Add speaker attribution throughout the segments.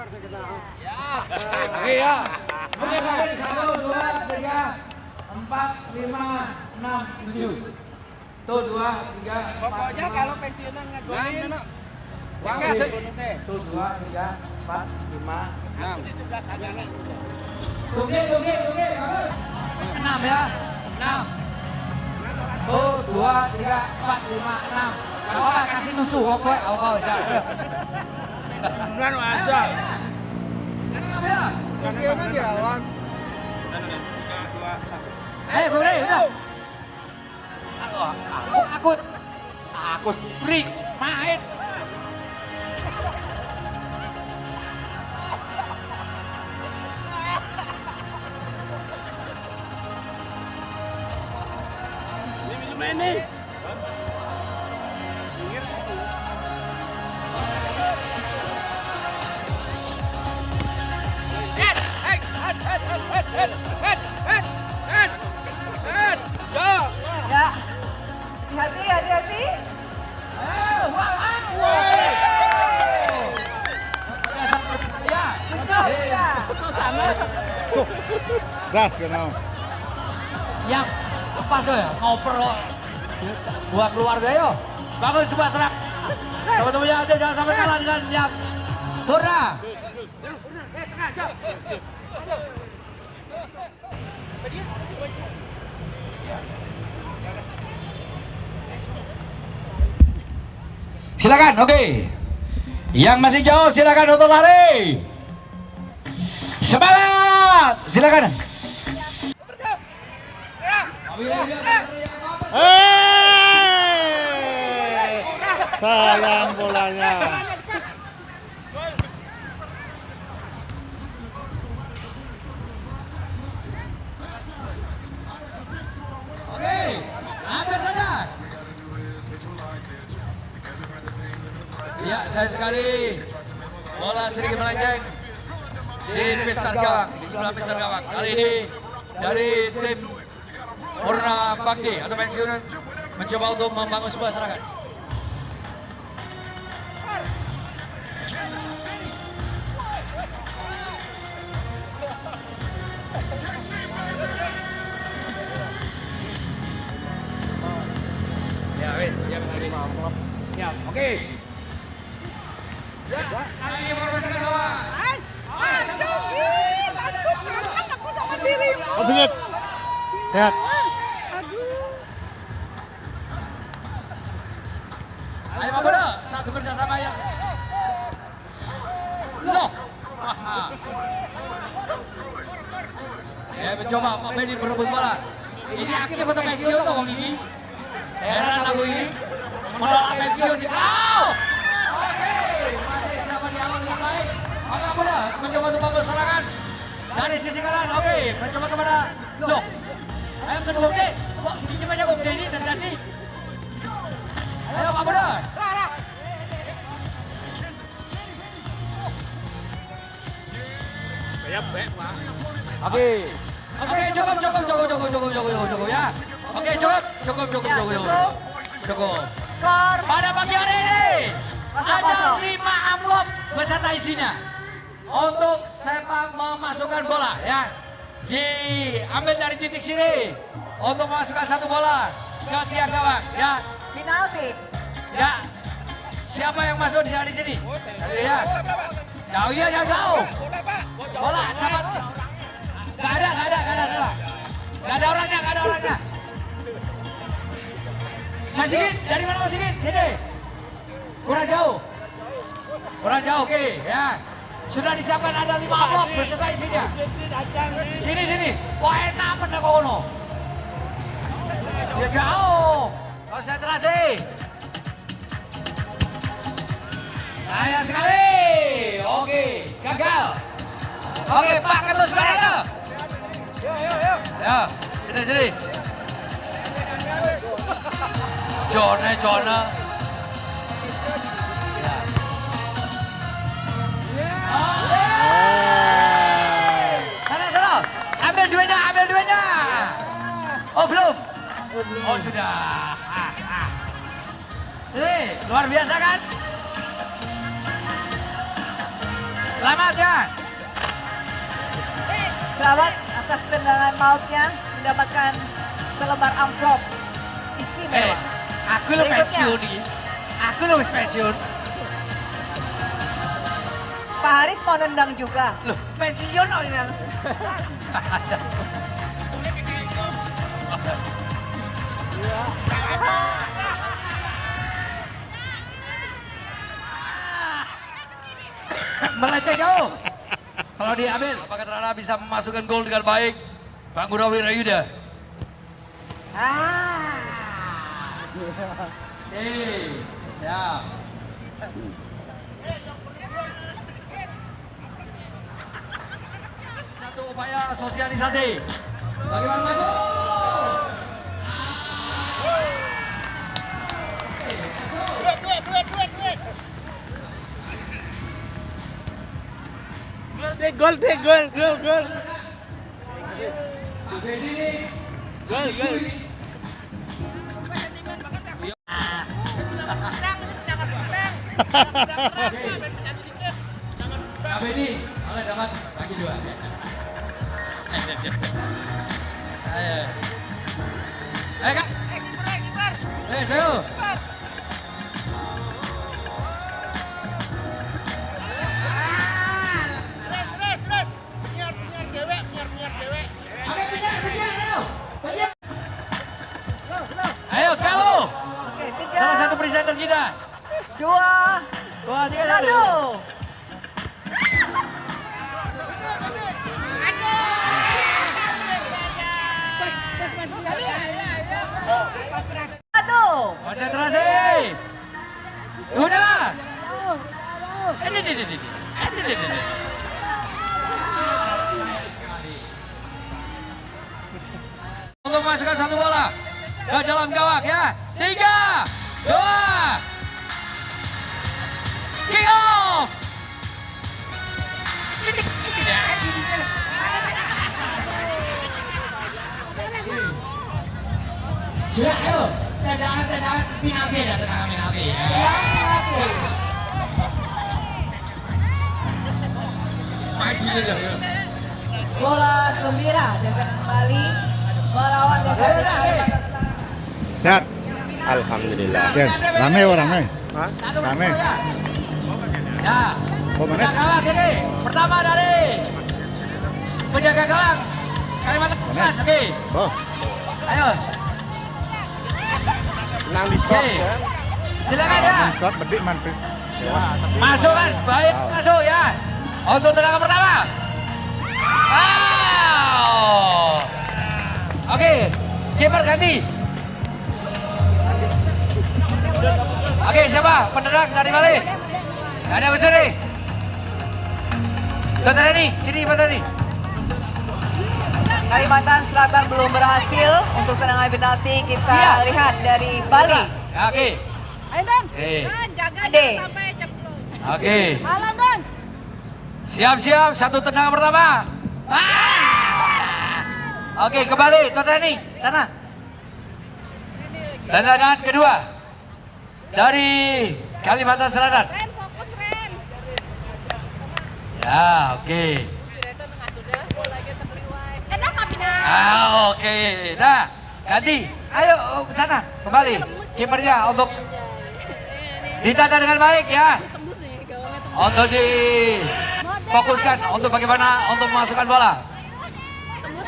Speaker 1: Oke ya. Oke, kembali 1, 2, 3, 4, 5, 6, 7. Tuh 2, 3, 4.
Speaker 2: Pokoknya kalau pensiunan ngegolin.
Speaker 1: Tuh 2, 3, 4, 5, 6.
Speaker 2: Di sebelah kanan.
Speaker 1: Tunggu. 6 ya. 6. Tuh 2, 3, 4, 5, 6. Kalau kasih 7 kok apa aja.
Speaker 2: Bukan asal. Pensiunan dilawan. 3, 2, 1.
Speaker 1: Ayo boleh udah. Aku break main.
Speaker 2: Ini.
Speaker 3: Ya. Hati-hati.
Speaker 2: Gas genau.
Speaker 1: Yang apa tuh ya? Ngoper buat keluarga yo. Bagus sebuah serak. Teman-teman yang ada jangan sampai kalah dengan yang Hurra. Silakan, oke. Yang masih jauh silakan untuk lari. Semangat, silakan.
Speaker 2: Sayang bolanya.
Speaker 1: Oke, hampir saja. Ya, saya sekali bola sedikit melenceng di pistol gawang, di sebelah pistol gawang. Kali ini dari tim Purna Bakti atau pensiunan mencoba untuk membangun sebuah serangan. Ya, oke. Ya, kali ini formasi kedua.
Speaker 3: Aku sama dirimu.
Speaker 2: Sedikit. Sehat.
Speaker 1: Ayo Pak Bodo, satu kerjasama ya. Loh. Ya, mencoba Pak Benny berebut bola. Ini aktif atau pensiun tuh Wong ini? Heran lagu ini. Menolak pensiun di kau. Oke, masih dapat di awal yang baik. Oke Pak Bodo, mencoba untuk membangun serangan. Dari sisi kanan, oke, mencoba kepada Loh. Ayo kedua Bukti. Ini banyak Bukti ini dan tadi. Ayo Pak Bodo. Oke. Oke, cukup ya. Oke, cukup. Pada pagi hari ini ada 5 amplop beserta isinya untuk sepak memasukkan bola ya. Diambil dari titik sini untuk memasukkan satu bola ke tiang gawang ya.
Speaker 3: Penalti.
Speaker 1: Ya. Siapa yang masuk di sini? Ya. Jauh ya, jauh. Bola dapat. Gak ada salah. Gak ada orangnya. Masikin, dari mana Masikin? Sini. Kurang jauh, oke ya. Sudah disiapkan ada 5 amplop beserta isinya. Sini. Wah enak bener kok ono. Ya jauh. Konsentrasi. Sayang sekali. Oke, gagal. Oke, Pak Ketua sekarang. Ya, sini. Jona. Sana. Ambil duitnya. Oh, belum. Oh, sudah. Luar biasa kan? Selamat ya.
Speaker 3: Selamat atas tendangan mautnya mendapatkan selebar amplop istimewa.
Speaker 1: Aku lo pensiun nih. Aku lo pensiun.
Speaker 3: Pak Haris mau nendang juga.
Speaker 1: Loh, pensiun oh ini. Meleceh jauh. Kalau diambil, apakah Trana bisa memasukkan gol dengan baik? Bang Gurawi Rayuda. Siap. Satu upaya sosialisasi. Bagaimana masuk?
Speaker 2: Gol.
Speaker 1: Abedi, oleh dapat bagi 2. Ayo. Ayo Kak. Ayo. Ayo kamu.
Speaker 3: Oke, 3,
Speaker 1: Salah satu presenter kita.
Speaker 3: 2,
Speaker 1: 2, 3, 1.
Speaker 3: 1.
Speaker 1: Konsentrasi. Udah. Untuk memasukkan satu bola ke dalam gawang ya. 3, 2, kick off. Sudah, ayo. Tendangan penalti ada tendangan penalti. Maju aja.
Speaker 3: Bola gembira dan kembali melawan dengan
Speaker 2: Sehat.
Speaker 4: Alhamdulillah.
Speaker 2: Sehat. Rame orangnya.
Speaker 4: Hah?
Speaker 2: Rame.
Speaker 1: Ya.
Speaker 2: Oh, mana?
Speaker 1: Penjaga gawang ini. Pertama dari penjaga gawang Kalimantan Selatan. Oke.
Speaker 2: Oh.
Speaker 1: Ayo.
Speaker 4: Nang di
Speaker 1: Oke. Silakan ya.
Speaker 2: Shot bedik mantep.
Speaker 1: Masukkan. Baik. Masuk ya. Untuk tendangan pertama. Wow. Oke. Kiper ganti. Oke, siapa? Penendang dari Bali. Ada Gus nih. Tonton ini, sini Tonton ini.
Speaker 3: Kalimantan Selatan belum berhasil untuk tendangan penalti. Kita
Speaker 1: Iya.
Speaker 3: lihat dari Bali.
Speaker 1: Ya, oke.
Speaker 3: Ayo Dan.
Speaker 1: Oke.
Speaker 3: Ade.
Speaker 1: Oke.
Speaker 3: Malam Dan.
Speaker 1: Siap-siap, satu tendangan pertama. Oke, kembali, Totrani, sana. Tendangan kedua dari Kalimantan Selatan. Ya, oke. Oke. Nah, ganti. Ayo, sana, kembali. Kipernya untuk ditata dengan baik ya. Untuk difokuskan untuk bagaimana untuk memasukkan bola.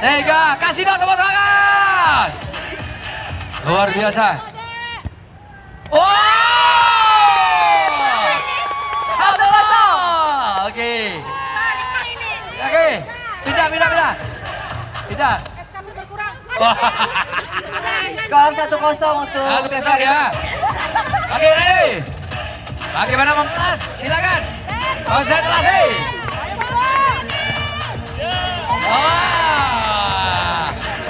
Speaker 1: 3, kasih dong tepuk tangan. Luar biasa. Wow! 1-0. Oke. Oke. Pindah. Pindah.
Speaker 3: Skor 1-0 untuk
Speaker 1: Besar ya. Oke, ready. Bagaimana membalas? Silakan. Konsentrasi.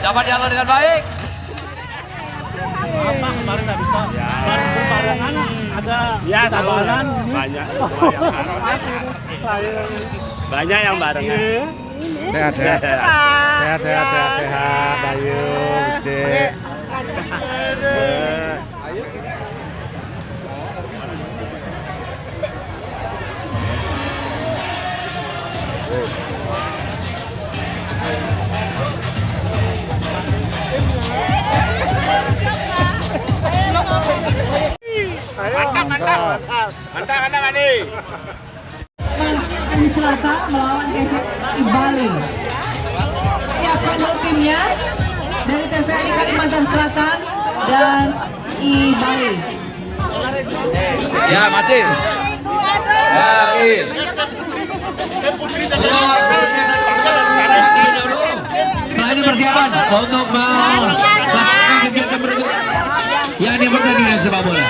Speaker 1: Dapat dialog dengan baik.
Speaker 5: Apa kemarin nggak bisa? Kemarin berbarengan ada
Speaker 4: Ya,
Speaker 5: tabanan.
Speaker 4: banyak. Banyak yang barengan.
Speaker 2: Sehat. Sehat. Ayo, cek. Mantap.
Speaker 3: Kami Selatan melawan TVRI Bali. Ya, panel timnya dari TVRI Kalimantan Selatan dan I Bali.
Speaker 1: Ya, mati. Ya, Il. Setelah ini persiapan untuk melaksanakan kegiatan berikut, yakni pertandingan sepak bola.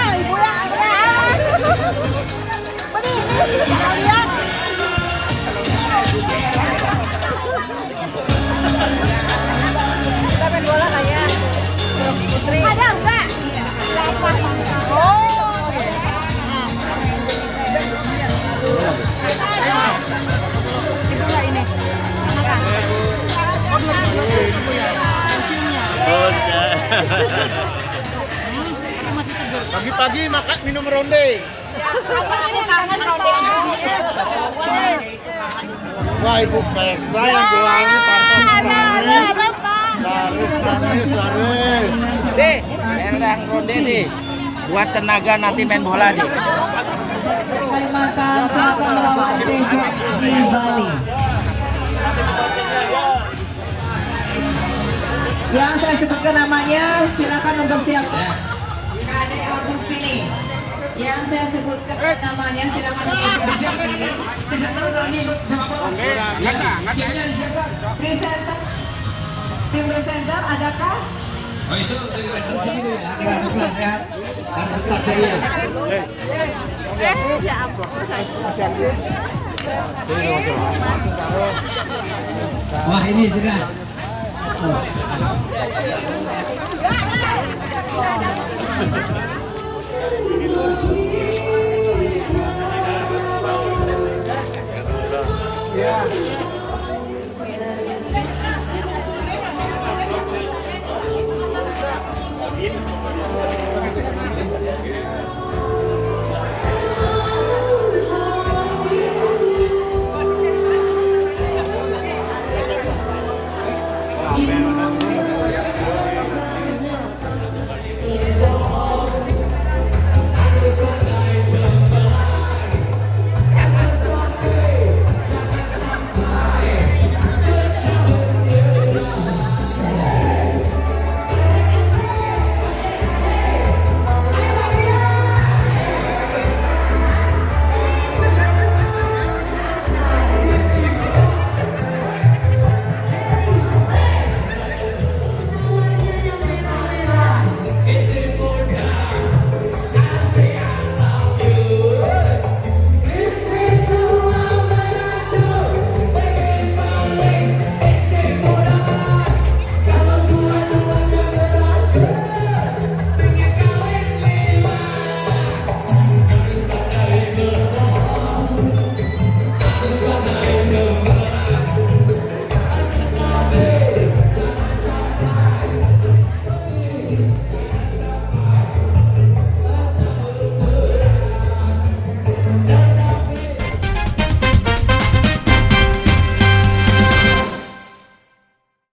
Speaker 6: Ada enggak? Oh.
Speaker 2: Pagi-pagi makan minum ronde. Wah, ibu kayak saya yang jualnya pantas laris, laris.
Speaker 7: Deh, yang ronde nih. Buat tenaga nanti main bola nih.
Speaker 3: Kalimantan Selatan melawan TVRI Bali. Yang saya sebutkan namanya, silakan untuk siapkan. Kade Agustini. Yang saya sebutkan namanya, silakan untuk siapkan. Presenter, tim presenter, adakah?
Speaker 1: Oh itu dari Bandung gitu ya, akhirnya sehat, harus tetap ceria. Wah ini sudah.